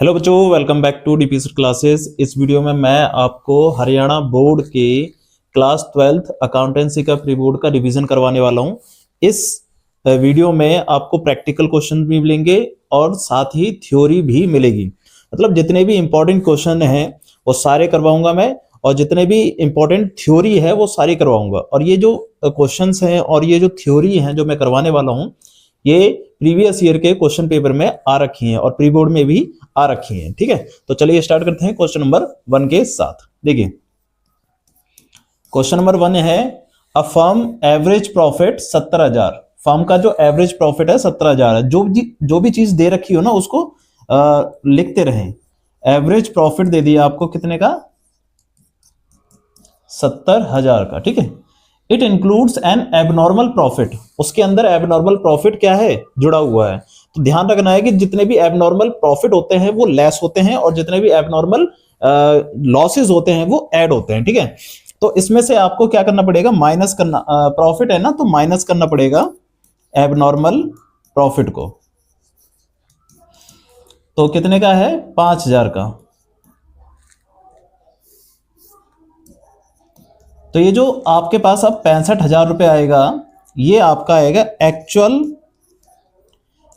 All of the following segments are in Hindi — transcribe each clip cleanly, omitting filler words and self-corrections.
हेलो बच्चों, welcome back to DPSC classes. इस वीडियो में मैं आपको हरियाणा बोर्ड के क्लास 12th अकाउंटेंसी का प्री बोर्ड का रिवीजन करवाने वाला हूं। इस वीडियो में आपको प्रैक्टिकल क्वेश्चन भी मिलेंगे और साथ ही थ्योरी भी मिलेगी। मतलब जितने भी इंपॉर्टेंट क्वेश्चन हैं वो सारे करवाऊंगा मैं, और जितने भी इंपॉर्टेंट थ्योरी है वो सारी करवाऊंगा। और ये जो क्वेश्चंस हैं और ये जो थ्योरी हैं जो मैं करवाने वाला हूँ, ये प्रीवियस ईयर के क्वेश्चन पेपर में आ रखी हैं और प्री बोर्ड में भी आ रखी हैं। ठीक है, तो चलिए स्टार्ट करते हैं क्वेश्चन नंबर 1 के साथ। देखिए, क्वेश्चन नंबर 1 है a firm average profit 70,000। Firm का जो एवरेज प्रॉफिट है 70,000 है। जो भी चीज दे रखी हो ना उसको लिखते रहें। एवरेज प्रॉफिट दे दिया आपको कितने का? 70,000 का। ठीक है, it includes N abnormal profit. उसके अंदर एबनॉर्मल प्रॉफिट क्या है? जुड़ा हुआ है। तो ध्यान रखना है कि जितने भी एबनॉर्मल प्रॉफिट होते हैं वो लेस होते हैं और जितने भी एबनॉर्मल लॉसेस होते हैं वो ऐड होते हैं। ठीक है, तो इसमें से आपको क्या करना पड़ेगा? माइनस करना, प्रॉफिट है ना तो माइनस करना पड़ेगा एबनॉर्मल प्रॉफिट को। तो कितने का है? 5,000 का। तो ये जो आपके पास अब 65,000 रुपये आएगा, ये आपका आएगा एक्चुअल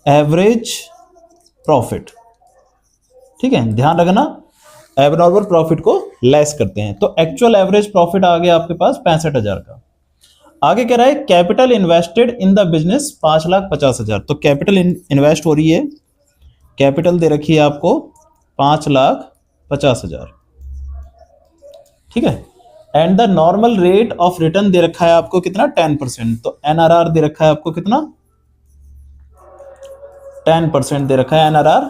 एवरेज प्रॉफिट। ठीक है, ध्यान रखना, एबनॉर्मल प्रॉफिट को लेस करते हैं। तो एक्चुअल एवरेज प्रॉफिट आ गया आपके पास 65,000 का। आगे कह रहा है capital invested in the business 5,50,000। तो कैपिटल इन्वेस्ट हो रही है, कैपिटल दे रखी है आपको 5,50,000। ठीक है, and the normal rate of return दे रखा है आपको कितना? 10%। तो एनआरआर दे रखा है आपको कितना? 10% दे रखा है एनआरआर।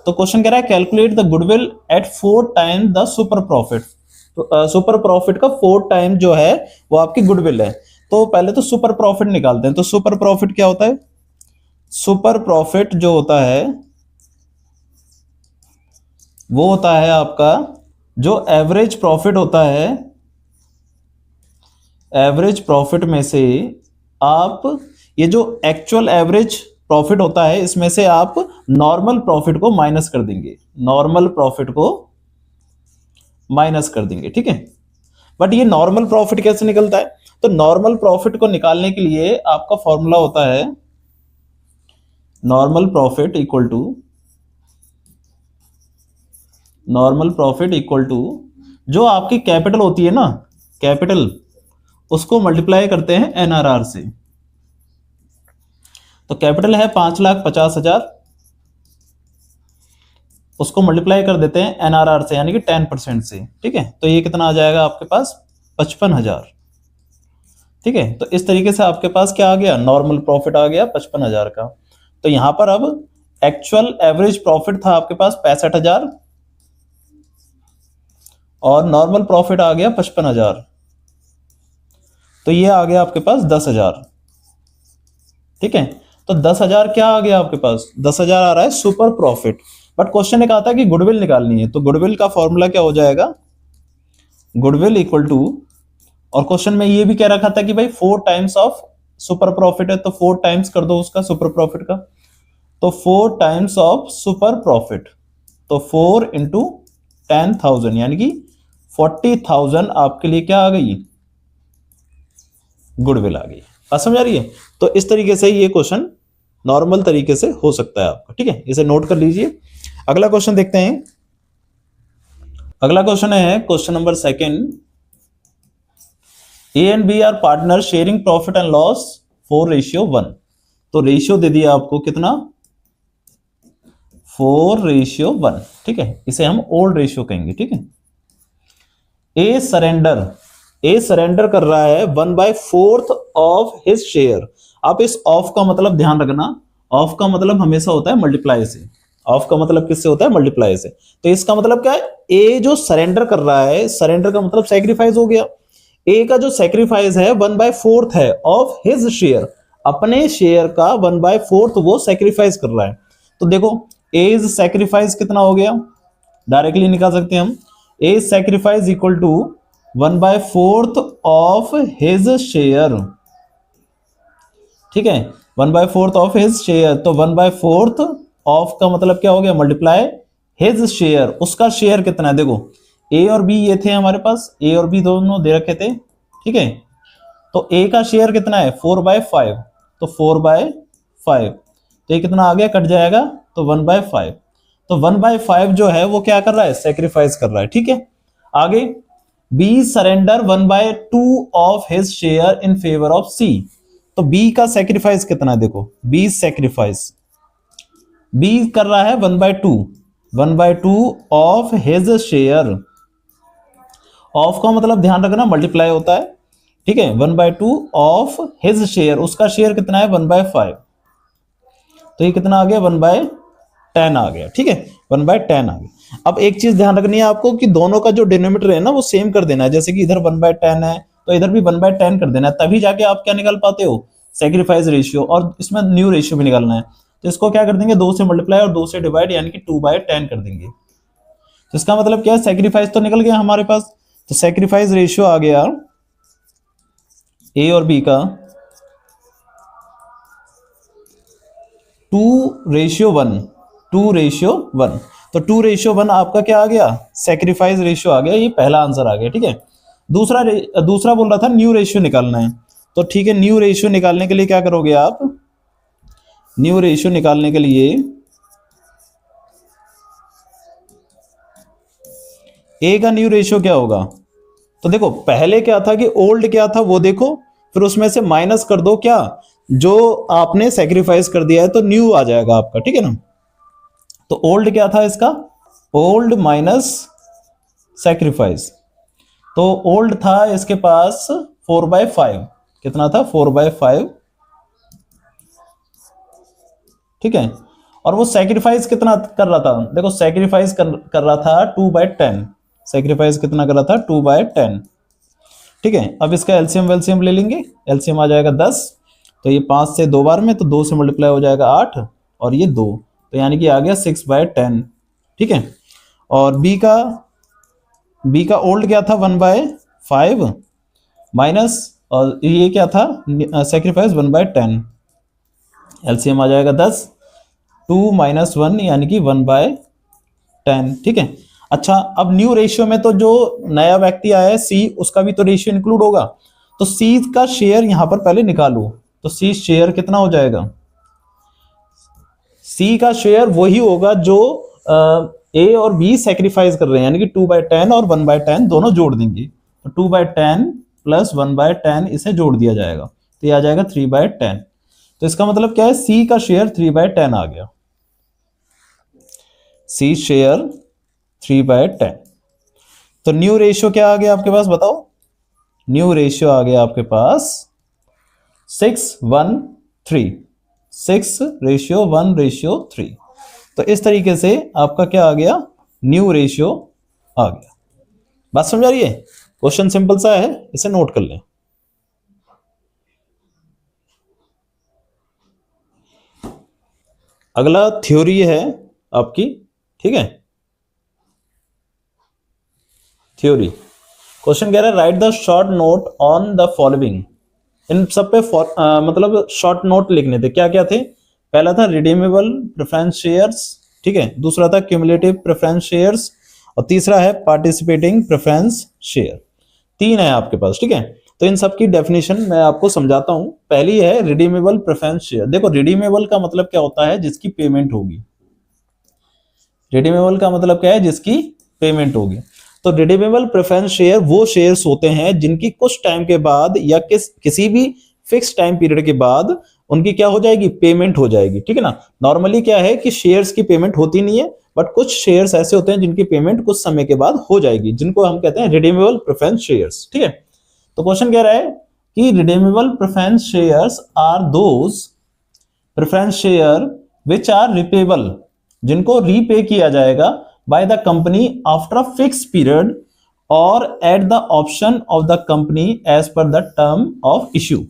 तो क्वेश्चन कह रहा है calculate the goodwill at 4 time the super profit. तो सुपर प्रॉफिट का 4 टाइम जो है वो आपकी गुडविल है। तो पहले तो सुपर प्रॉफिट निकालते हैं। तो सुपर प्रॉफिट क्या होता है? सुपर प्रॉफिट जो होता है वो होता है आपका जो एवरेज प्रॉफिट होता है, एवरेज प्रॉफिट में से आप ये जो एक्चुअल एवरेज प्रॉफिट होता है इसमें से आप नॉर्मल प्रॉफिट को माइनस कर देंगे, नॉर्मल प्रॉफिट को माइनस कर देंगे। ठीक है, बट ये नॉर्मल प्रॉफिट कैसे निकलता है? तो नॉर्मल प्रॉफिट को निकालने के लिए आपका फॉर्मूला होता है नॉर्मल प्रॉफिट इक्वल टू जो आपकी कैपिटल होती है ना, कैपिटल, उसको मल्टीप्लाई करते हैं एनआरआर से। तो कैपिटल है 5,50,000, उसको मल्टीप्लाई कर देते हैं एनआरआर से यानी कि 10% से। ठीक है, तो ये कितना आ जाएगा आपके पास? 55,000। ठीक है, तो इस तरीके से आपके पास क्या आ गया? नॉर्मल प्रॉफिट आ गया 55,000 का। तो यहां पर अब एक्चुअल एवरेज प्रॉफिट था आपके पास 65,000 और नॉर्मल प्रॉफिट आ गया 55,000। तो ये आ गया आपके पास 10,000। ठीक है, तो 10,000 क्या आ गया आपके पास? 10,000 आ रहा है सुपर प्रॉफिट। बट क्वेश्चन ने कहा था कि गुडविल निकालनी है। तो गुडविल का फॉर्मूला क्या हो जाएगा? गुडविल इक्वल टू, और क्वेश्चन में ये भी कह रखा था कि भाई 4 टाइम्स ऑफ सुपर प्रॉफिट है, तो 4 टाइम्स कर दो उसका सुपर प्रॉफिट का। तो 4 टाइम्स ऑफ सुपर प्रॉफिट, तो 4 इंटू 10,000 यानी कि 40,000 आपके लिए क्या आ गई? गुडविल आ गई। बात समझ आ रही है? तो इस तरीके से ये क्वेश्चन नॉर्मल तरीके से हो सकता है आपका। ठीक है, इसे नोट कर लीजिए। अगला क्वेश्चन देखते हैं। अगला क्वेश्चन है question number 2। A and B are partner sharing profit and loss 4:1। तो रेशियो दे दिया आपको कितना? 4:1। ठीक है, इसे हम ओल्ड रेशियो कहेंगे। ठीक है, ए सरेंडर कर रहा है 1/4 ऑफ हिज शेयर। आप इस ऑफ का मतलब ध्यान रखना, ऑफ का मतलब हमेशा होता है मल्टीप्लाई से। ऑफ का मतलब किससे होता है? मल्टीप्लाई से। तो इसका मतलब क्या है? ए जो सरेंडर कर रहा है, सरेंडर का मतलब सेक्रीफाइस हो गया। ए का जो सेक्रीफाइस है 1/4 है ऑफ हिज शेयर, अपने शेयर का 1/4 वो सेक्रीफाइस कर रहा है। तो देखो ए इज सेक्रीफाइस कितना हो गया? डायरेक्टली निकाल सकते हैं हम। A is sacrifice equal to 1/4 of his share. ठीक है, 1/4 ऑफ हिज शेयर। तो 1/4 ऑफ का मतलब क्या हो गया? मल्टीप्लाई हिज शेयर, उसका शेयर कितना है, देखो ए और बी ये थे हमारे पास, ए और बी दोनों दे रखे थे, ठीक है। तो ए का शेयर कितना है 4/5, तो 4/5, तो ये कितना आ गया, कट जाएगा, तो 1/5। तो 1/5 जो है वो क्या कर रहा है, सेक्रीफाइस कर रहा है, ठीक है। आगे B surrender 1/2 of his share in favour of C. तो बी का सेक्रीफाइस कितना है, देखो बी सेक्रीफाइस, बी कर रहा है 1/2 ऑफ हिज शेयर। ऑफ का मतलब ध्यान रखना मल्टीप्लाई होता है, ठीक है। 1/2 ऑफ हिज शेयर, उसका शेयर कितना है 1/5, तो ये कितना आ गया 1/10 आ गया, ठीक है, 1/10 आ गया। अब एक चीज ध्यान रखनी है आपको कि दोनों का जो डिनोमिनेटर है ना वो सेम कर देना है, जैसे कि इधर 1/10 है तो इधर भी 1/10 कर देना है, तभी जाके आप क्या निकाल पाते हो, सेक्रीफाइस रेशियो, और इसमें न्यू रेशियो भी निकालना है। तो इसको क्या कर देंगे, 2 से मल्टीप्लाई और 2 से डिवाइड, यानी कि 2/10 कर देंगे। तो इसका मतलब क्या है, सेक्रीफाइस तो निकल गया हमारे पास। तो सेक्रीफाइस रेशियो आ गया ए और बी का 2:1, 2:1। तो 2:1 आपका क्या आ गया, सेक्रीफाइस रेशियो आ गया, ये पहला आंसर आ गया, ठीक है। दूसरा बोल रहा था न्यू रेशियो निकालना है, तो ठीक है, न्यू रेशियो निकालने के लिए क्या करोगे आप, न्यू रेशियो निकालने के लिए ए का न्यू रेशियो क्या होगा, तो देखो पहले क्या था कि ओल्ड क्या था वो देखो, फिर उसमें से माइनस कर दो क्या, जो आपने सेक्रीफाइस कर दिया है, तो न्यू आ जाएगा आपका, ठीक है ना। तो ओल्ड क्या था इसका, ओल्ड माइनस सेक्रीफाइस, तो ओल्ड था इसके पास 4/5, कितना था 4/5, ठीक है। और वो सेक्रीफाइस कितना कर रहा था, देखो सेक्रीफाइस कर रहा था 2/10, सेक्रीफाइस कितना कर रहा था 2/10, ठीक है। अब इसका एलसीएम वेलसीएम ले लेंगे, एलसीएम आ जाएगा 10, तो ये 5 से 2 बार में, तो 2 से मल्टीप्लाई हो जाएगा 8, और ये 2, तो यानी कि आ गया 6/10, ठीक है। और बी का ओल्ड क्या था 1/5 माइनस, और ये क्या था सेक्रीफाइस 1/10, एलसीएम आ जाएगा 10, 2 - 1 यानी कि 1/10, ठीक है। अच्छा, अब न्यू रेशियो में तो जो नया व्यक्ति आया है सी, उसका भी तो रेशियो इंक्लूड होगा, तो सी का शेयर यहां पर पहले निकालो, तो सी शेयर कितना हो जाएगा, सी का शेयर वही होगा जो ए और बी सेक्रीफाइस कर रहे हैं, यानी कि 2/10 और 1/10 दोनों जोड़ देंगे, तो 2/10 प्लस 1/10 इसे जोड़ दिया जाएगा, तो ये आ जाएगा 3/10। तो इसका मतलब क्या है, सी का शेयर 3/10 आ गया, सी शेयर 3/10। तो न्यू रेशियो क्या आ गया आपके पास, बताओ, न्यू रेशियो आ गया आपके पास 6:1:3, 6:1:3। तो इस तरीके से आपका क्या आ गया, न्यू रेशियो आ गया। बात समझ आ रही है, क्वेश्चन सिंपल सा है, इसे नोट कर लें। अगला थ्योरी है आपकी, ठीक है, थ्योरी। क्वेश्चन कह रहा है write the short note on the following. इन सब पे मतलब शॉर्ट नोट लिखने थे, क्या क्या थे, पहला था रिडीमेबल प्रेफरेंस शेयर्स, ठीक है, दूसरा था क्यूमुलेटिव प्रेफरेंस शेयर्स, और तीसरा है पार्टिसिपेटिंग प्रेफरेंस शेयर। 3 है आपके पास, ठीक है। तो इन सब की डेफिनेशन मैं आपको समझाता हूं। पहली है रिडीमेबल प्रेफरेंस शेयर। देखो रिडीमेबल का मतलब क्या होता है, जिसकी पेमेंट होगी, रिडीमेबल का मतलब क्या है, जिसकी पेमेंट होगी। तो रिडीमेबल प्रेफरेंस शेयर वो शेयर्स होते हैं जिनकी कुछ टाइम के बाद या किसी भी फिक्स टाइम पीरियड के बाद उनकी क्या हो जाएगी, पेमेंट हो जाएगी, ठीक है ना। नॉर्मली क्या है कि शेयर्स की पेमेंट होती नहीं है, बट कुछ शेयर्स ऐसे होते हैं जिनकी पेमेंट कुछ समय के बाद हो जाएगी, जिनको हम कहते हैं रिडीमेबल प्रेफरेंस शेयर्स, ठीक है। तो क्वेश्चन कह रहा है कि redeemable preference shares are those preference share which are repayable, जिनको रीपे किया जाएगा by the company after a fix period और at the option of the company as per the term of issue.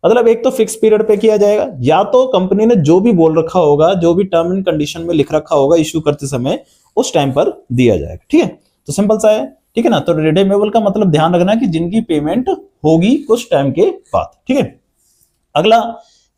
मतलब एक तो फिक्स पीरियड पे किया जाएगा, या तो कंपनी ने जो भी बोल रखा होगा, जो भी टर्म एंड कंडीशन में लिख रखा होगा इश्यू करते समय, उस टाइम पर दिया जाएगा, ठीक है। तो सिंपल सा है, ठीक है ना। तो रिडीमेबल का मतलब ध्यान रखना कि जिनकी पेमेंट होगी कुछ टाइम के बाद, ठीक है। अगला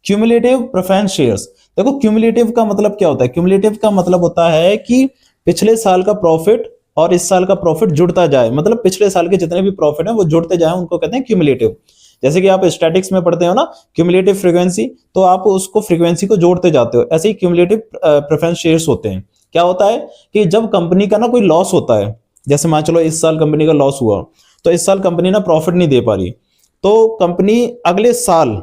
क्यूमुलेटिव प्रेफरेंस शेयर्स। देखो क्यूमुलेटिव का मतलब क्या होता है, क्यूमुलेटिव का मतलब होता है कि पिछले साल का प्रॉफिट और इस साल का प्रॉफिट जुड़ता जाए, मतलब पिछले साल के जितने भी प्रॉफिट हैं वो जुड़ते जाए, उनको कहते हैं क्यूमुलेटिव। जैसे कि आप स्टैटिक्स में पढ़ते हो ना क्यूमुलेटिव फ्रीक्वेंसी, तो आप उसको फ्रीक्वेंसी को जोड़ते जाते हो, ऐसे ही क्यूमुलेटिव प्रेफरेंस शेयर्स होते हैं। क्या होता है कि जब कंपनी का ना कोई लॉस होता है, जैसे मान चलो इस साल कंपनी का लॉस हुआ, तो इस साल कंपनी ना प्रॉफिट नहीं दे पा रही, तो कंपनी अगले साल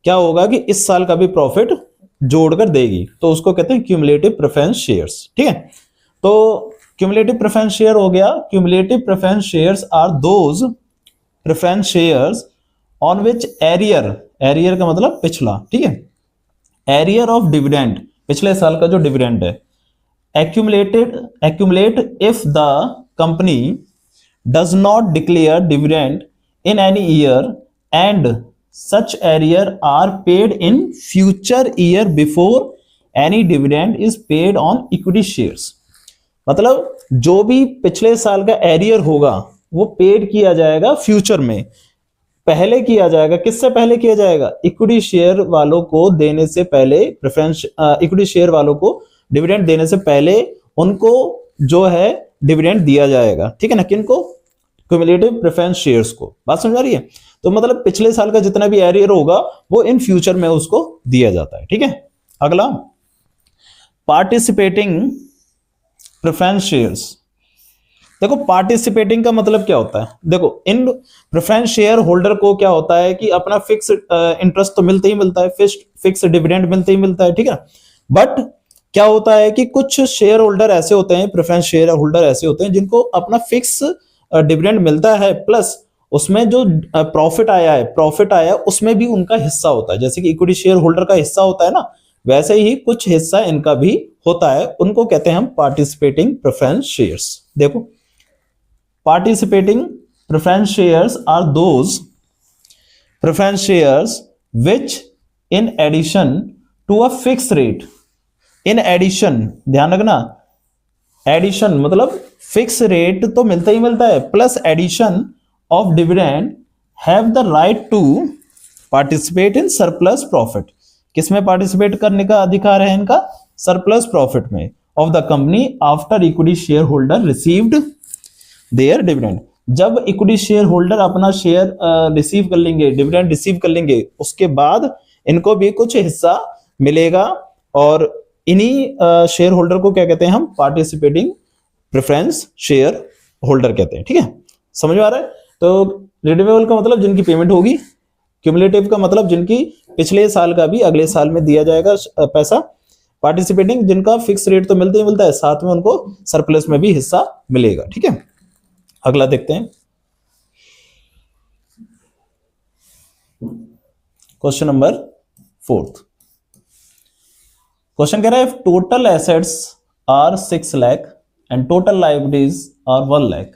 क्या होगा कि इस साल का भी प्रॉफिट जोड़कर देगी, तो उसको कहते हैं क्यूमुलेटिव प्रेफरेंस शेयर्स। ठीक है, तो क्यूमुलेटिव प्रेफरेंस शेयर हो गया। Cumulative preference shares are those preference shares on which arrear का मतलब पिछला, ठीक है, एरियर ऑफ डिविडेंड, पिछले साल का जो डिविडेंड है, accumulate if the company does not declare dividend in any year and such arrear are paid in future year before any dividend is paid on equity shares। मतलब जो भी पिछले साल का एरियर होगा वो पेड किया जाएगा फ्यूचर में, पहले किया जाएगा। किससे पहले किया जाएगा? इक्विटी शेयर वालों को देने से पहले, प्रेफरेंस इक्विटी शेयर वालों को डिविडेंड देने से पहले उनको जो है डिविडेंड दिया जाएगा। ठीक है ना, किनको? क्यूमुलेटिव प्रेफरेंस शेयर्स को। बात समझ आ रही है? तो मतलब पिछले साल का जितना भी एरियर होगा वो इन फ्यूचर में उसको दिया जाता है। ठीक है, अगला पार्टिसिपेटिंग प्रेफरेंस शेयर्स। देखो पार्टिसिपेटिंग का मतलब क्या होता है? देखो इन प्रेफरेंस शेयर होल्डर को क्या होता है कि अपना फिक्स इंटरेस्ट तो मिलता ही मिलता है, फिक्स डिविडेंड मिलता ही मिलता है। ठीक है, बट क्या होता है कि कुछ शेयर होल्डर ऐसे होते हैं, प्रेफरेंस शेयर होल्डर ऐसे होते हैं जिनको अपना फिक्स डिविडेंड मिलता है, प्लस उसमें जो प्रॉफिट आया उसमें भी उनका हिस्सा होता है। जैसे कि इक्विटी शेयर होल्डर का हिस्सा होता है ना, वैसे ही कुछ हिस्सा इनका भी होता है, उनको कहते हैं हम पार्टिसिपेटिंग प्रेफरेंस शेयर्स। देखो participating preference shares are those preference shares which in addition to a fixed rate, in addition, ध्यान रखना, एडिशन मतलब फिक्स रेट तो मिलता ही मिलता है, plus addition of dividend have the right to participate in surplus profit. किसमें पार्टिसिपेट करने का अधिकार है इनका? सरप्लस प्रॉफिट में of the company after equity shareholder received their dividend. जब इक्विटी शेयर होल्डर अपना शेयर रिसीव कर लेंगे, डिविडेंड रिसीव कर लेंगे, उसके बाद इनको भी कुछ हिस्सा मिलेगा, और इन्हीं शेयर होल्डर को क्या कहते हैं हम? पार्टिसिपेटिंग प्रेफरेंस शेयर होल्डर कहते हैं। ठीक है, समझ में आ रहा है? तो रिडीमेबल का मतलब जिनकी पेमेंट होगी, क्यूमुलेटिव का मतलब जिनकी पिछले साल का भी अगले साल में दिया जाएगा पैसा, पार्टिसिपेटिंग जिनका फिक्स रेट तो मिलता ही मिलता है, साथ में उनको सरप्लस में भी हिस्सा मिलेगा। ठीक है, अगला देखते हैं क्वेश्चन नंबर 4। क्वेश्चन कह रहा है total assets are 6 lakh and total liabilities are 1 lakh,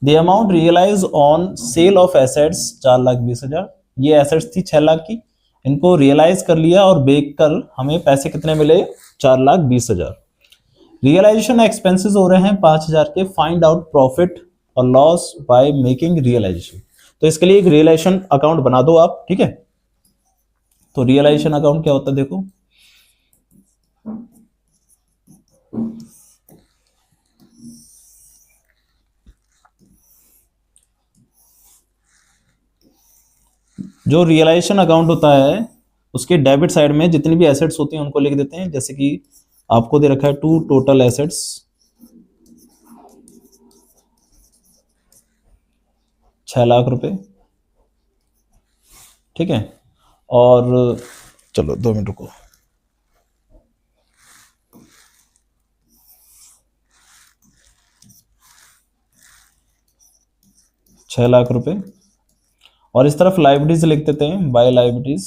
the amount realise on sale of assets 4,20,000। ये एसेट्स थी 6 लाख की, इनको रियलाइज कर लिया और बेच कर हमें पैसे कितने मिले? 4,20,000। रियलाइजेशन एक्सपेंसेस हो रहे हैं 5,000 के। फाइंड आउट प्रॉफिट और लॉस बाय मेकिंग रियलाइजेशन। तो इसके लिए एक रियलाइजेशन अकाउंट बना दो आप। ठीक है, तो रियलाइजेशन अकाउंट क्या होता है? देखो जो रियलाइजेशन अकाउंट होता है उसके डेबिट साइड में जितनी भी एसेट्स होती हैं उनको लिख देते हैं। जैसे कि आपको दे रखा है टू टोटल एसेट्स 6 लाख रुपए। ठीक है, और चलो 2 मिनट रुको, ₹6,00,000। और इस तरफ लाइबिलिटीज लिख देते हैं, बाय लाइबिलिटीज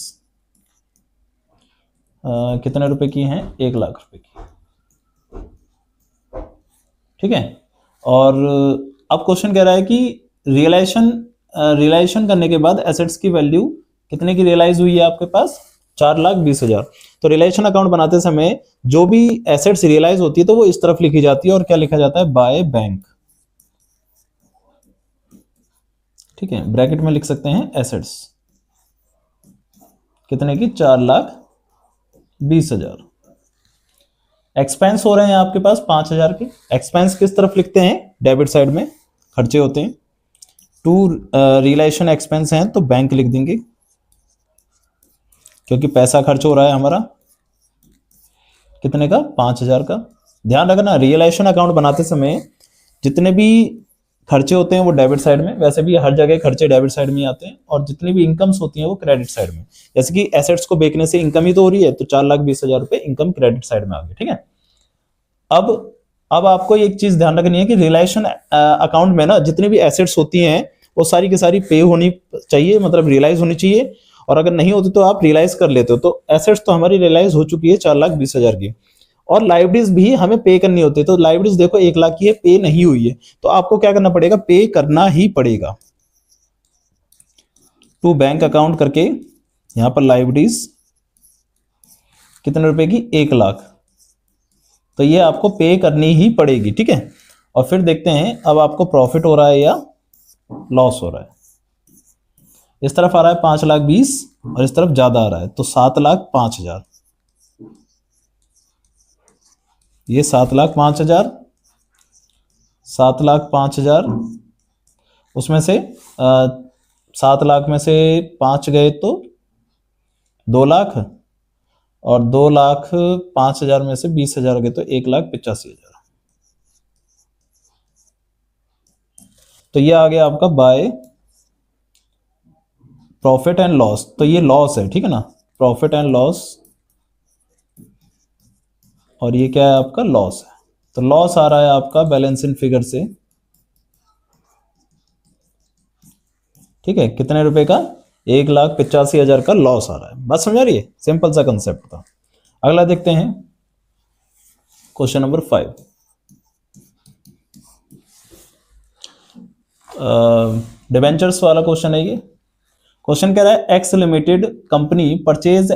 कितने रुपए की हैं? 1 लाख रुपए की। ठीक है, और अब क्वेश्चन कह रहा है कि रियलाइजेशन करने के बाद एसेट्स की वैल्यू कितने की रियलाइज हुई है आपके पास? 4,20,000। तो रियलाइजेशन अकाउंट बनाते समय जो भी एसेट्स रियलाइज होती है तो वो इस तरफ लिखी जाती है, और क्या लिखा जाता है? By bank. ठीक है, ब्रैकेट में लिख सकते हैं एसेट्स कितने की? 4,20,000। एक्सपेंस हो रहे हैं आपके पास 5,000 के। एक्सपेंस किस तरफ लिखते हैं? डेबिट साइड में खर्चे होते हैं। टू रियलाइजेशन एक्सपेंस हैं तो बैंक लिख देंगे, क्योंकि पैसा खर्च हो रहा है हमारा कितने का? 5,000 का। ध्यान रखना, रियलाइजेशन अकाउंट बनाते समय जितने भी खर्चे होते हैं वो डेबिट साइड में, वैसे भी हर जगह खर्चे डेबिट साइड में आते हैं, और जितनी भी इनकम्स होती हैं वो क्रेडिट साइड में। जैसे कि एसेट्स को बेचने से इनकम ही तो हो रही है, तो 4,20,000 रुपए इनकम क्रेडिट साइड में आ गई। ठीक है, अब आपको एक चीज ध्यान रखनी है कि रियलाइजेशन अकाउंट में ना जितनी भी एसेट्स होती हैं वो सारी की सारी पे होनी चाहिए, मतलब रियलाइज होनी चाहिए। और अगर नहीं होती तो आप रियलाइज कर लेते हो। तो एसेट्स तो हमारी रियलाइज हो चुकी है 4,20,000 की, और लाइबिलिटीज भी हमें पे करनी होती है। तो लाइबिलिटीज देखो 1,00,000 की है, पे नहीं हुई है, तो आपको क्या करना पड़ेगा? पे करना ही पड़ेगा। टू बैंक अकाउंट करके यहां पर लाइबिलिटीज कितने रुपए की? 1,00,000। तो ये आपको पे करनी ही पड़ेगी। ठीक है, और फिर देखते हैं अब आपको प्रॉफिट हो रहा है या लॉस हो रहा है। इस तरफ आ रहा है 5,20,000 और इस तरफ ज्यादा आ रहा है, तो 7,05,000। ये 7,05,000, 7,05,000, उसमें से 7,00,000 में से 5 गए तो 2,00,000, और 2,05,000 में से 20,000 गए तो 1,85,000। तो ये आ गया आपका बाय प्रॉफिट एंड लॉस। तो ये लॉस है, ठीक है ना, प्रॉफिट एंड लॉस, और ये क्या है? आपका लॉस है। तो लॉस आ रहा है आपका बैलेंसिंग फिगर से। ठीक है, कितने रुपए का? 1,85,000 का लॉस आ रहा है। बात समझ आ रही है? सिंपल सा कंसेप्ट था। अगला देखते हैं, क्वेश्चन नंबर 5। डिबेंचर्स वाला क्वेश्चन है ये। क्वेश्चन कह रहा है x limited company purchase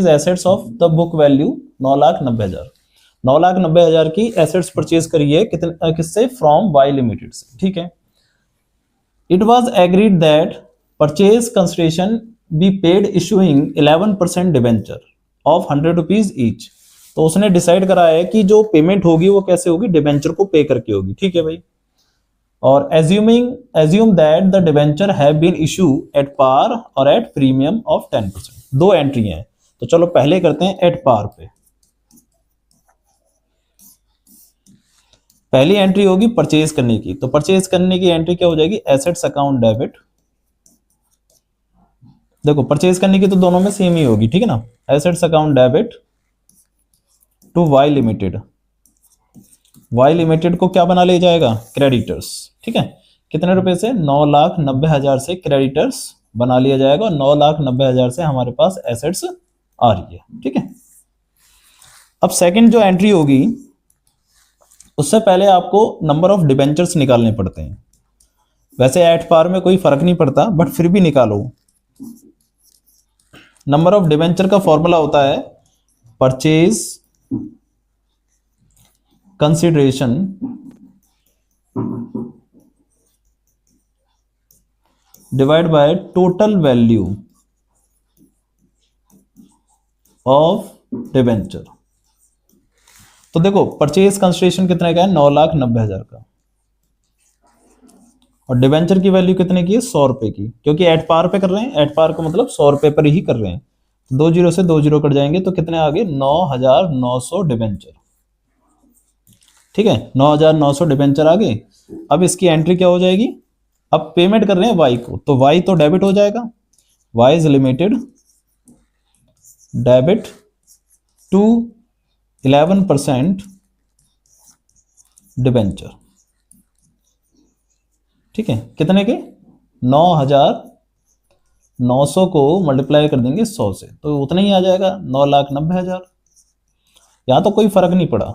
assets of the book value 9,90,000। 9,90,000 की एसेट्स परचेज करी है, कितने किससे? फ्रॉम वाई लिमिटेड से। ठीक है, it was agreed that purchase consideration be paid issuing 11% debenture of 100 rupees each. तो उसने डिसाइड करा है कि जो पेमेंट होगी वो कैसे होगी? डिबेंचर को पे करके होगी। ठीक है भाई, और assume that the debenture have been issued at par और at premium of 10%। दो एंट्री हैं, तो चलो पहले करते हैं एट पार पे। पहली एंट्री होगी परचेज करने की, तो परचेज करने की एंट्री क्या हो जाएगी? Assets account debit. देखो परचेज करने की तो दोनों में सेम ही होगी, ठीक है ना, assets account debit to Y limited. Y limited को क्या बना ले जाएगा? क्रेडिटर्स। ठीक है, कितने रुपए से? 9,90,000 से क्रेडिटर्स बना लिया जाएगा, और 9,90,000 से हमारे पास एसेट्स आ रही है। ठीक है, अब सेकंड जो एंट्री होगी उससे पहले आपको नंबर ऑफ डिबेंचर्स निकालने पड़ते हैं। वैसे एट पार में कोई फर्क नहीं पड़ता, बट फिर भी निकालो। नंबर ऑफ डिबेंचर का फॉर्मूला होता है purchase consideration divide by total value of debenture. तो देखो परचेज कंसिडरेशन कितने का है? 9,90,000 का, और डिबेंचर की वैल्यू कितने की है? 100 रुपए की, क्योंकि एट पार पे कर रहे हैं। एट पार का मतलब 100 रुपए पर ही कर रहे हैं। 2 जीरो से 2 जीरो कट जाएंगे तो कितने आ गए? 9,900 डिबेंचर। ठीक है, 9,900 डिबेंचर आ गए। अब इसकी एंट्री क्या हो जाएगी? अब पेमेंट कर रहे हैं वाई को, तो वाई तो डेबिट हो जाएगा। Y is limited debit to 11% debenture. ठीक है, कितने के? 9,900 को मल्टीप्लाई कर देंगे 100 से, तो उतना ही आ जाएगा 9,90,000। यहां तो कोई फर्क नहीं पड़ा,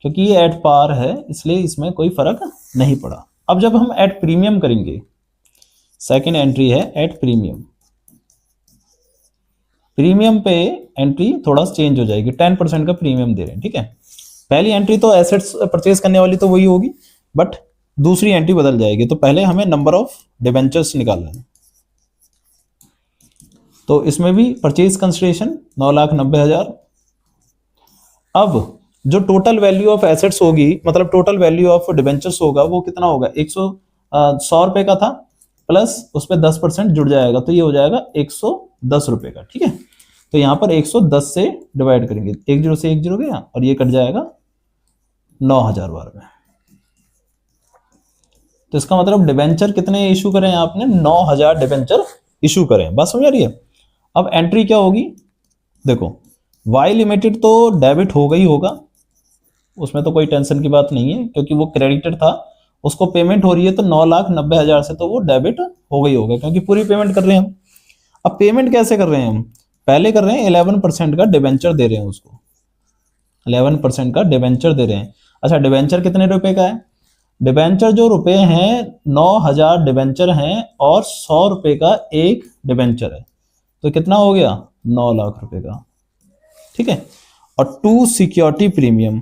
क्योंकि ये एट पार है, इसलिए इसमें कोई फर्क नहीं पड़ा। अब जब हम एट प्रीमियम करेंगे, सेकेंड एंट्री है एट प्रीमियम। प्रीमियम पे एंट्री थोड़ा चेंज हो जाएगी, 10% का प्रीमियम दे रहे हैं। ठीक है, पहली एंट्री तो एसेट्स परचेज करने वाली तो वही होगी, बट दूसरी एंट्री बदल जाएगी। तो पहले हमें नंबर ऑफ डिबेंचर्स निकालना है। तो इसमें भी परचेज कंसिडरेशन 9,90,000 अब जो टोटल वैल्यू ऑफ एसेट्स होगी, मतलब टोटल वैल्यू ऑफ डिबेंचर्स होगा, वो कितना होगा, 100 रुपए का था, प्लस उस पर 10% जुड़ जाएगा, तो ये हो जाएगा 110 रुपए का। ठीक है, तो यहाँ पर 110 से डिवाइड करेंगे, 10 से 10 गया और ये कट जाएगा 9000 बार में। तो इसका मतलब डिबेंचर कितने इशू करें आपने, 9000 डिबेंचर इशू करें। बात समझ आ रही है। अब एंट्री क्या होगी, देखो वाई लिमिटेड तो डेबिट होगा ही होगा, उसमें तो कोई टेंशन की बात नहीं है, क्योंकि वो क्रेडिटेड था, उसको पेमेंट हो रही है, तो 9,90,000 से तो वो डेबिट हो गई होगा, क्योंकि पूरी पेमेंट कर रहे हैं हम। अब पेमेंट कैसे कर रहे हैं हम, पहले कर रहे हैं 11% का डिबेंचर दे रहे हैं उसको, 11% का डिबेंचर दे रहे हैं। अच्छा, डिबेंचर कितने रुपए का है, डिबेंचर जो रुपए हैं 9,000 डिबेंचर हैं और 100 रुपए का एक डिबेंचर है, तो कितना हो गया, 9 लाख रुपए का। ठीक है, और 2 सिक्योरिटी प्रीमियम,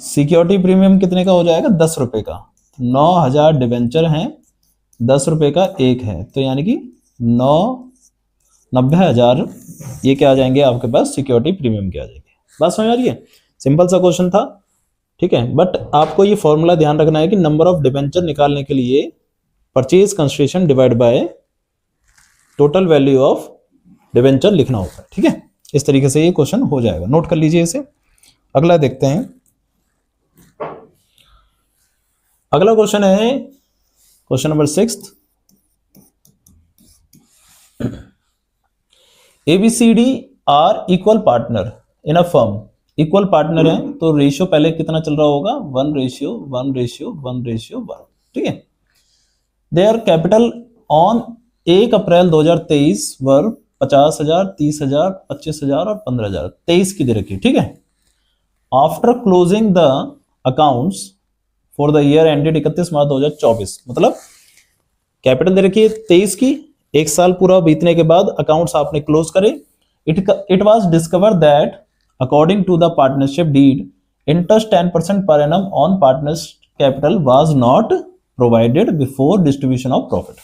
सिक्योरिटी प्रीमियम कितने का हो जाएगा, 10 रुपए का। 9,000 डिबेंचर हैं, 10 रुपए का एक है, तो यानी कि 90,000 ये क्या आ जाएंगे आपके पास, सिक्योरिटी प्रीमियम के आ जाएंगे। बात समझ आ रही है, सिंपल सा क्वेश्चन था। ठीक है, बट आपको ये फॉर्मूला ध्यान रखना है कि नंबर ऑफ डिबेंचर निकालने के लिए purchase consideration divide by total value of debenture लिखना होगा। ठीक है, इस तरीके से ये क्वेश्चन हो जाएगा, नोट कर लीजिए इसे। अगला देखते हैं, अगला क्वेश्चन है question number 6। ABCD are equal partner in a firm, equal partner है, तो रेशियो पहले कितना चल रहा होगा, 1:1:1:1। ठीक है, देयर कैपिटल ऑन 1 अप्रैल 2023 वर 50,000, 30,000, 25,000 और 15,000, 23 की दे रखी। ठीक है, after closing the accounts for the year ended 31 मार्च 2024, मतलब कैपिटल दे रखी है 23 की, एक साल पूरा बीतने के बाद अकाउंट्स आपने क्लोज करे। It was discover that according to the partnership deed interest 10% per annum on partners capital was not provided before distribution of profit,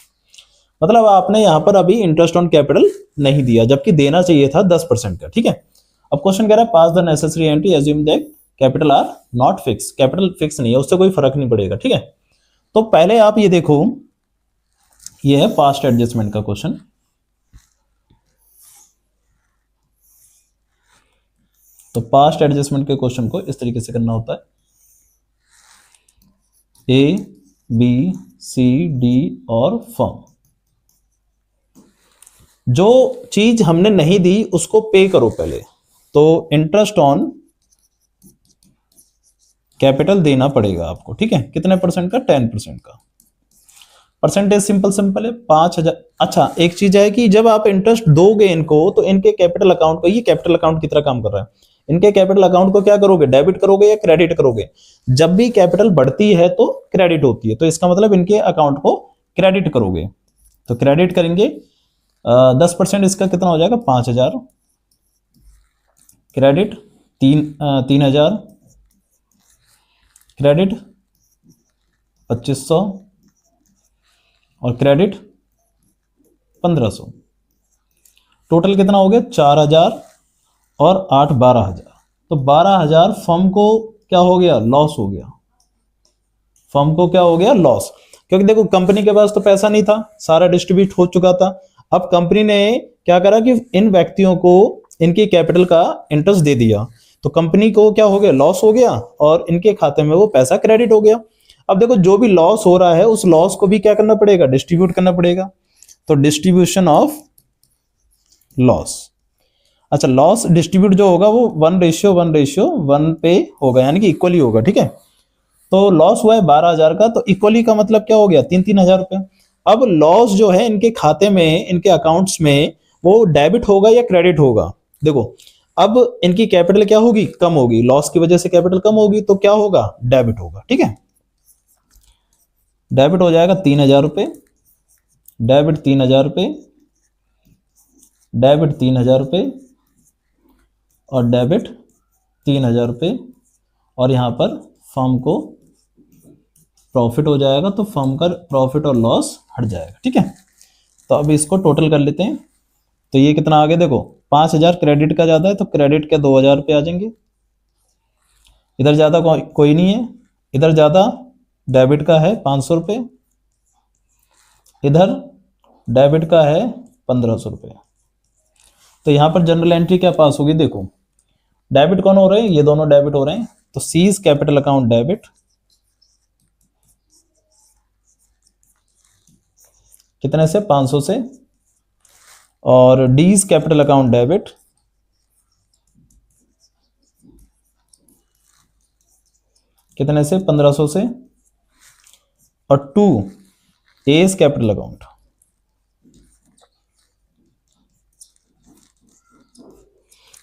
मतलब आपने यहां पर अभी इंटरेस्ट ऑन कैपिटल नहीं दिया, जबकि देना चाहिए था 10% का। ठीक है, अब क्वेश्चन कह रहा है pass the necessary entry assume that capital are not fix, capital fix नहीं है, उससे कोई फर्क नहीं पड़ेगा। ठीक है, तो पहले आप ये देखो, ये है पास्ट एडजस्टमेंट का क्वेश्चन। तो पास्ट एडजस्टमेंट के क्वेश्चन को इस तरीके से करना होता है, ABCD और फर्म, जो चीज हमने नहीं दी उसको पे करो पहले, तो इंटरेस्ट ऑन कैपिटल देना पड़ेगा आपको। ठीक है, कितने परसेंट का, 10% का। परसेंटेज सिंपल सिंपल है, 5,000। अच्छा, एक चीज है कि जब आप इंटरेस्ट दोगे इनको, तो इनके कैपिटल अकाउंट को, ये कैपिटल अकाउंट की तरह काम कर रहा है, इनके कैपिटल अकाउंट को क्या करोगे, डेबिट करोगे या क्रेडिट करोगे। जब भी कैपिटल बढ़ती है तो क्रेडिट होती है, तो इसका मतलब इनके अकाउंट को क्रेडिट करोगे, तो क्रेडिट करेंगे 10%, इसका कितना हो जाएगा, 5,000 क्रेडिट, 3,000 क्रेडिट, 2,500 और क्रेडिट 1,500, टोटल कितना हो गया, 4,000 और 8 12,000, तो 12,000 फर्म को क्या हो गया, लॉस हो गया, फर्म को क्या हो गया, लॉस, क्योंकि देखो कंपनी के पास तो पैसा नहीं था, सारा डिस्ट्रीब्यूट हो चुका था। अब कंपनी ने क्या करा कि इन व्यक्तियों को इनकी कैपिटल का इंटरेस्ट दे दिया, तो कंपनी को क्या हो गया, लॉस हो गया, और इनके खाते में वो पैसा क्रेडिट हो गया। अब देखो जो भी लॉस हो रहा है उस लॉस को भी क्या करना पड़ेगा, डिस्ट्रीब्यूट करना पड़ेगा, तो डिस्ट्रीब्यूशन ऑफ लॉस। अच्छा, लॉस डिस्ट्रीब्यूट जो होगा वो 1:1:1 पे होगा, यानी कि इक्वली होगा। ठीक है, तो लॉस हुआ है 12,000 का, तो इक्वली का मतलब क्या हो गया, 3,000 रुपए। अब लॉस जो है इनके खाते में, इनके अकाउंट्स में, वो डेबिट होगा या क्रेडिट होगा। देखो अब इनकी कैपिटल क्या होगी, कम होगी, लॉस की वजह से कैपिटल कम होगी, तो क्या होगा, डेबिट होगा। ठीक है, डेबिट हो जाएगा 3,000 रुपए, डेबिट 3,000 रुपए, डेबिट 3,000 रुपए और डेबिट 3,000 रुपए, और यहां पर फर्म को प्रॉफिट हो जाएगा, तो फर्म का प्रॉफिट और लॉस हट जाएगा। ठीक है, तो अब इसको टोटल कर लेते हैं, तो ये कितना आ गया देखो, 5,000 क्रेडिट का ज्यादा है तो क्रेडिट के 2,000 रुपये आ जाएंगे। इधर ज्यादा कोई नहीं है, इधर ज्यादा डेबिट का है 500 रुपये, इधर डेबिट का है 1,500 रुपये। तो यहां पर जनरल एंट्री क्या पास होगी देखो, डेबिट कौन हो रहे हैं, ये दोनों डेबिट हो रहे हैं, तो सीज कैपिटल अकाउंट डेबिट कितने से, 500 से, और डीज कैपिटल अकाउंट डेबिट कितने से, 1,500 से, और टू एज कैपिटल अकाउंट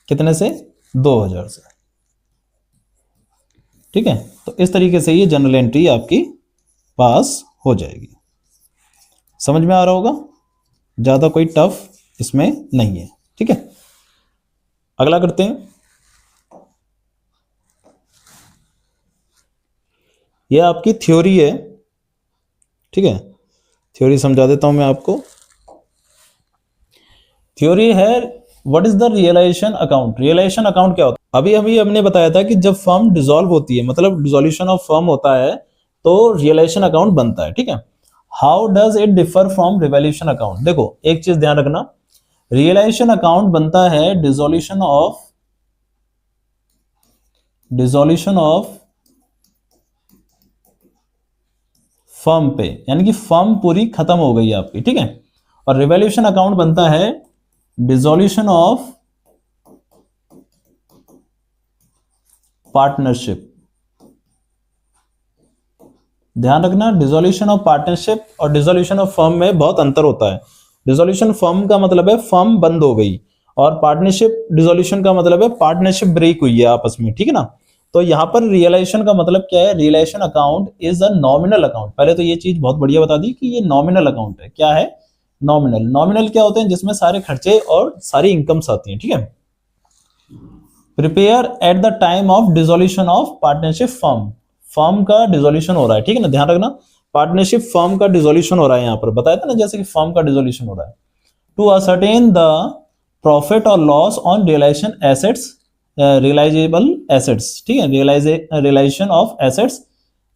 कितने से, 2,000 से। ठीक है, तो इस तरीके से ये जनरल एंट्री आपकी पास हो जाएगी। समझ में आ रहा होगा, ज्यादा कोई टफ इसमें नहीं है। ठीक है, अगला करते हैं। ये आपकी थ्योरी है। ठीक है, थ्योरी समझा देता हूं मैं आपको। थ्योरी है what is the realisation account. Realisation account क्या होता है, अभी हमने बताया था कि जब फर्म डिसॉल्व होती है, मतलब डिसोल्यूशन ऑफ फर्म होता है, तो रियलाइजेशन अकाउंट बनता है। ठीक है, how does it differ from revaluation account. देखो एक चीज ध्यान रखना, रियलाइजेशन अकाउंट बनता है डिसोल्यूशन ऑफ फर्म पे, यानी कि फर्म पूरी खत्म हो गई आपकी। ठीक है, और रिवैल्यूएशन अकाउंट बनता है डिसोल्यूशन ऑफ पार्टनरशिप। ध्यान रखना, डिसोल्यूशन ऑफ पार्टनरशिप और डिसोल्यूशन ऑफ फर्म में बहुत अंतर होता है। डिसोल्यूशन फर्म का मतलब है फर्म बंद हो गई, और पार्टनरशिप डिसोल्यूशन का मतलब है पार्टनरशिप ब्रेक हुई है आपस में। ठीक है ना, तो यहां पर रियलाइजेशन का मतलब क्या है, realisation account is a nominal account. पहले तो ये चीज बहुत बढ़िया बता दी कि ये नॉमिनल अकाउंट है। क्या है, नॉमिनल। नॉमिनल क्या होते हैं, जिसमें सारे खर्चे और सारी इनकम्स आती हैं। ठीक है, prepare at the time of dissolution of partnership firm. Firm का डिसोल्यूशन हो रहा है। ठीक है ना, ध्यान रखना, पार्टनरशिप फर्म का डिसोल्यूशन हो रहा है। यहां पर बताया था ना, जैसे कि फर्म का डिसोल्यूशन हो रहा है। टू असर्टेन द प्रॉफिट और loss on realisation assets, realisable assets. ठीक है, realisation of assets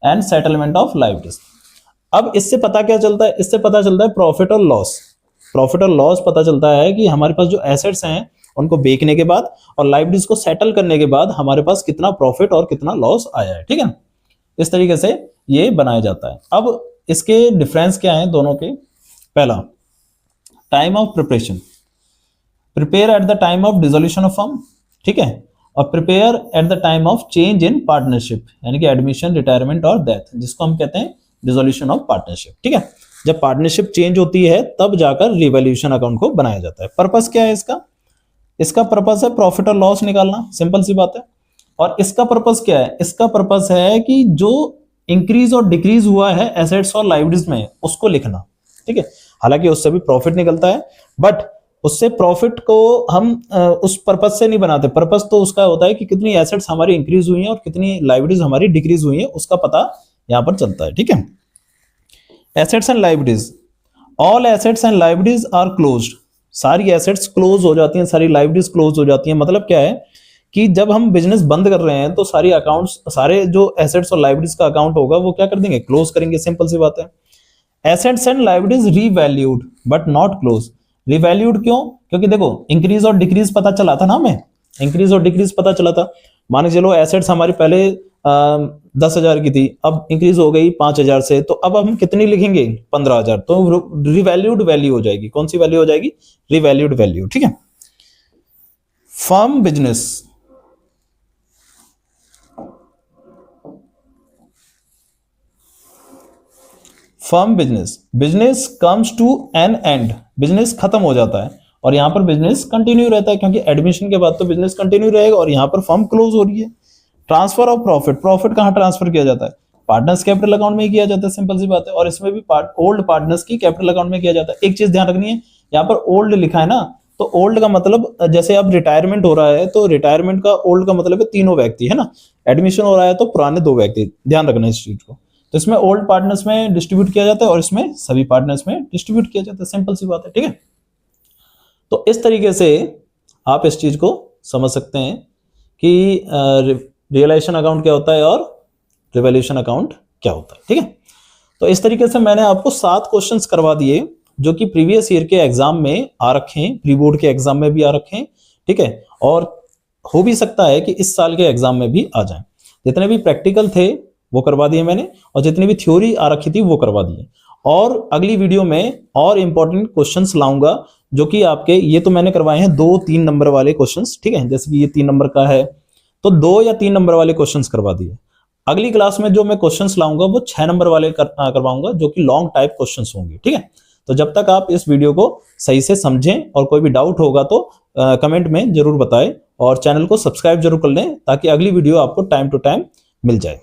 and settlement of liabilities. अब इससे पता क्या चलता है, इससे पता चलता है प्रॉफिट और लॉस। प्रॉफिट और लॉस पता चलता है कि हमारे पास जो एसेट्स हैं उनको बेचने के बाद और लायबिलिटीज को सेटल करने के बाद हमारे पास कितना प्रॉफिट और कितना लॉस आया है। ठीक है, इस तरीके से ये बनाया जाता है। अब इसके डिफरेंस क्या है दोनों के। पहला, time of preparation, prepare at the time of dissolution of firm. ठीक है, और prepare at the time of change in partnership, यानी कि एडमिशन, रिटायरमेंट और डेथ, जिसको हम कहते हैं डिसोल्यूशन ऑफ पार्टनरशिप। ठीक है, जब पार्टनरशिप चेंज होती है तब जाकर रिवैल्यूएशन अकाउंट को बनाया जाता है। पर्पस क्या है इसका, इसका पर्पस है प्रॉफिट और लॉस निकालना, सिंपल सी बात है। और इसका पर्पस क्या है, इसका पर्पस है कि जो इंक्रीज और डिक्रीज हुआ है एसेट्स और लायबिलिटीज में उसको लिखना। ठीक है, हालांकि उससे भी प्रॉफिट निकलता है, बट उससे प्रॉफिट को हम उस पर्पस से नहीं बनाते। पर्पस तो उसका होता है कि कितनी एसेट्स हमारी इंक्रीज हुई हैं और कितनी लायबिलिटीज हमारी डिक्रीज हुई हैं, उसका पता यहां पर चलता है। ठीक है, assets and liabilities, all assets and liabilities are closed. सारी एसेट्स क्लोज हो जाती हैं, सारी लायबिलिटीज क्लोज हो जाती हैं। मतलब क्या है कि जब हम बिजनेस बंद कर रहे हैं तो सारी अकाउंट्स, सारे जो एसेट्स और लायबिलिटीज का अकाउंट होगा वो क्या कर देंगे, क्लोज करेंगे, सिंपल सी बात है। Assets and liabilities revalued but not close. Revalued क्यों, क्योंकि देखो इंक्रीज और डिक्रीज पता चला था ना हमें, इंक्रीज और डिक्रीज पता चला था। मान के चलो एसेट्स हमारी पहले 10,000 की थी, अब इंक्रीज हो गई 5,000 से, तो अब हम कितनी लिखेंगे, 15,000, तो रिवैल्यूड वैल्यू हो जाएगी। कौन सी वैल्यू हो जाएगी, रिवैल्यूड वैल्यू। ठीक है, firm business, firm business, business comes to an end, business खत्म हो जाता है और यहां पर बिजनेस कंटिन्यू रहता है, क्योंकि एडमिशन के बाद तो बिजनेस कंटिन्यू रहेगा और यहां पर फर्म क्लोज हो रही है। ट्रांसफर ऑफ प्रॉफिट, प्रॉफिट कहां ट्रांसफर किया जाता है, पार्टनर्स कैपिटल अकाउंट में ही किया जाता है, सिंपल सी बात है। और इसमें भी ओल्ड पार्टनर्स की कैपिटल अकाउंट में किया जाता है। एक चीज ध्यान रखनी है, यहाँ पर ओल्ड लिखा है ना, तो ओल्ड का मतलब जैसे अब रिटायरमेंट हो रहा है तो रिटायरमेंट का ओल्ड का मतलब है तीनों व्यक्ति, है ना। एडमिशन हो रहा है तो पुराने 2 व्यक्ति, ध्यान रखना इस चीज को। तो इसमें ओल्ड पार्टनर्स में डिस्ट्रीब्यूट किया जाता है और इसमें सभी पार्टनर्स में डिस्ट्रीब्यूट किया जाता है, सिंपल सी बात है। ठीक है, तो इस तरीके से आप इस चीज को समझ सकते हैं कि रियलाइजेशन अकाउंट क्या होता है और रिवैल्यूएशन अकाउंट क्या होता है। ठीक है, तो इस तरीके से मैंने आपको 7 क्वेश्चंस करवा दिए जो कि प्रीवियस ईयर के एग्जाम में आ रखे हैं, प्री बोर्ड के एग्जाम में भी आ रखे हैं। ठीक है, और हो भी सकता है कि इस साल के एग्जाम में भी आ जाए। जितने भी प्रैक्टिकल थे वो करवा दिए मैंने, और जितनी भी थ्योरी आ रखी थी वो करवा दिए। और अगली वीडियो में और इंपॉर्टेंट क्वेश्चंस लाऊंगा जो कि आपके, ये तो मैंने करवाए हैं 2-3 नंबर वाले क्वेश्चंस। ठीक है, जैसे कि ये 3 नंबर का है तो 2 या 3 नंबर वाले क्वेश्चंस करवा दिए। अगली क्लास में जो मैं क्वेश्चंस लाऊंगा वो 6 नंबर वाले करवाऊंगा जो कि लॉन्ग टाइप क्वेश्चंस होंगे। ठीक है, तो जब तक आप इस वीडियो को सही से समझें और कोई भी डाउट होगा तो कमेंट में जरूर बताएं, और चैनल को सब्सक्राइब जरूर कर लें ताकि अगली वीडियो आपको टाइम टू टाइम मिल जाए।